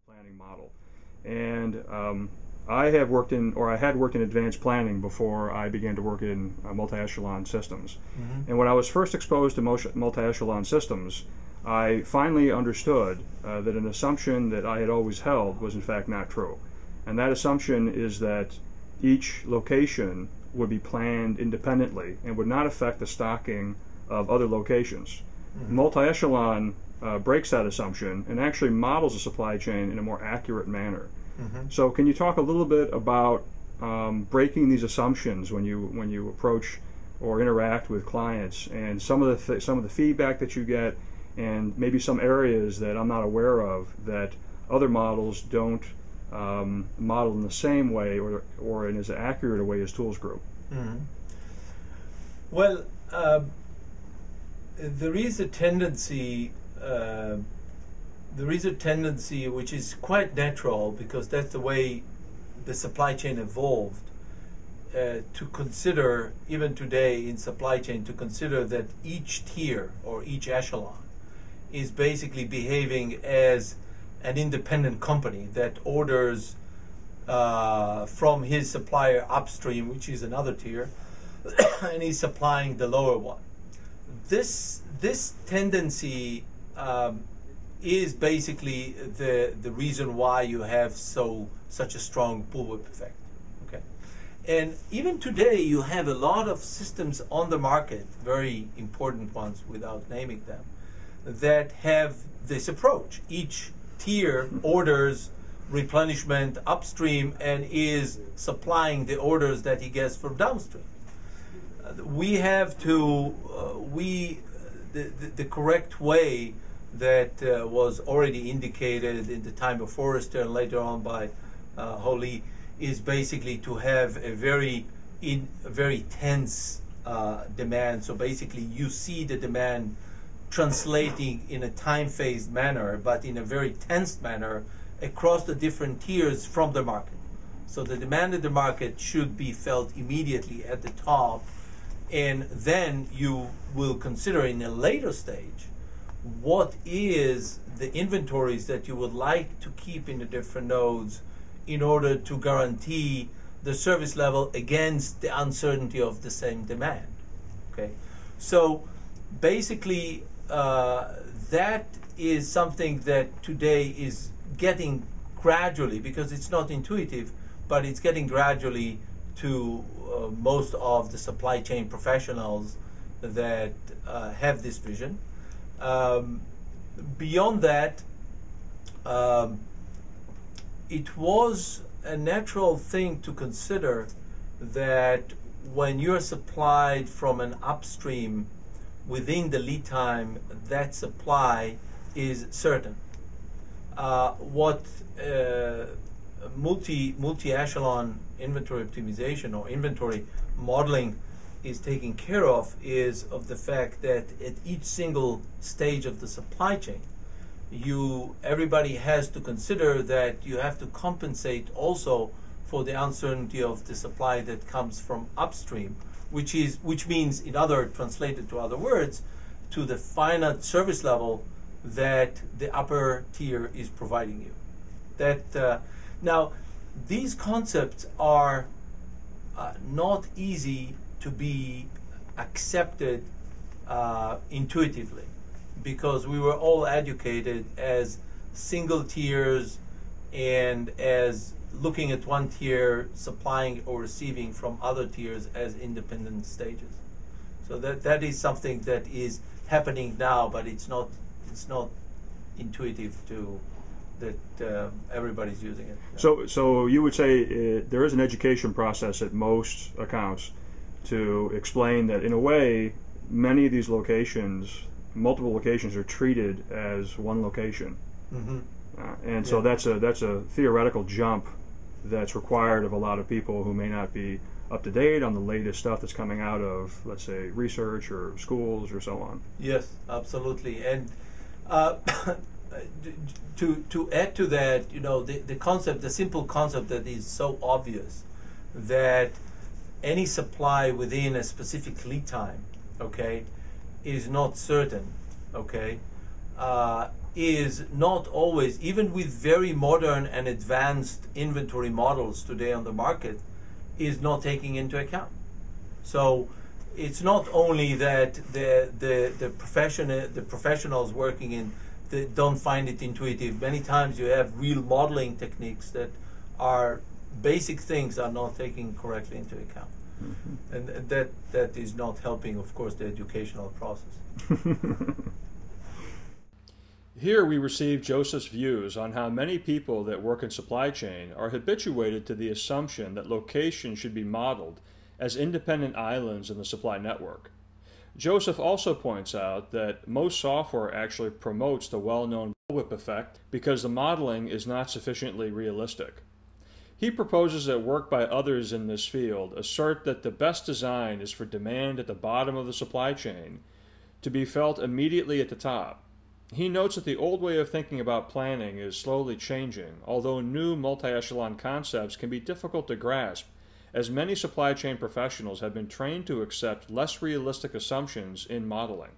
planning model. And I had worked in advanced planning before I began to work in multi-echelon systems. And when I was first exposed to multi-echelon systems, I finally understood that an assumption that I had always held was in fact not true. And that assumption is that each location would be planned independently and would not affect the stocking of other locations. Multi-echelon breaks that assumption and actually models the supply chain in a more accurate manner. So can you talk a little bit about breaking these assumptions when you approach or interact with clients, and some of the feedback that you get, and maybe some areas that I'm not aware of that other models don't model in the same way or in as accurate a way as ToolsGroup? Well, there is a tendency which is quite natural, because that's the way the supply chain evolved, to consider, even today in supply chain, to consider that each tier or each echelon is basically behaving as an independent company that orders from his supplier upstream, which is another tier, and he's supplying the lower one. This tendency is basically the reason why you have such a strong bullwhip effect. Okay, and even today you have a lot of systems on the market, very important ones without naming them, that have this approach. Each tier orders replenishment upstream and is supplying the orders that he gets from downstream. We have to the correct way that was already indicated in the time of Forrester and later on by Holly is basically to have a very tense demand. So basically you see the demand translating in a time-phased manner, but in a very tense manner across the different tiers from the market. So the demand in the market should be felt immediately at the top, and then you will consider in a later stage what is the inventories that you would like to keep in the different nodes in order to guarantee the service level against the uncertainty of the same demand. Okay, so basically that is something that today is getting gradually, because it's not intuitive, but it's getting gradually to most of the supply chain professionals that have this vision. Beyond that, it was a natural thing to consider that when you're supplied from an upstream within the lead time, that supply is certain. What multi-echelon inventory optimization or inventory modeling is taking care of is of the fact that at each single stage of the supply chain, everybody has to consider that you have to compensate also for the uncertainty of the supply that comes from upstream, which means, translated to other words, to the finite service level that the upper tier is providing you. Now, these concepts are not easy to be accepted intuitively, because we were all educated as single tiers and as looking at one tier supplying or receiving from other tiers as independent stages. So that is something that is happening now, but it's not intuitive to that everybody's using it. So you would say there is an education process at most accounts to explain that, in a way, many of these locations, multiple locations, are treated as one location. So that's a theoretical jump that's required of a lot of people who may not be up to date on the latest stuff that's coming out of, let's say, research or schools or so on. Yes, absolutely. And to add to that, the simple concept that is so obvious, that any supply within a specific lead time, okay, is not certain, okay, is not always, even with very modern and advanced inventory models today on the market, is not taking into account. So it's not only that the professionals working in don't find it intuitive. Many times you have real modeling techniques that are basic things are not taken correctly into account. Mm-hmm. And that is not helping, of course, the educational process. Here we receive Joseph's views on how many people that work in supply chain are habituated to the assumption that locations should be modeled as independent islands in the supply network. Joseph also points out that most software actually promotes the well-known Bullwhip effect because the modeling is not sufficiently realistic. He proposes that work by others in this field assert that the best design is for demand at the bottom of the supply chain to be felt immediately at the top. He notes that the old way of thinking about planning is slowly changing, although new multi-echelon concepts can be difficult to grasp, as many supply chain professionals have been trained to accept less realistic assumptions in modeling.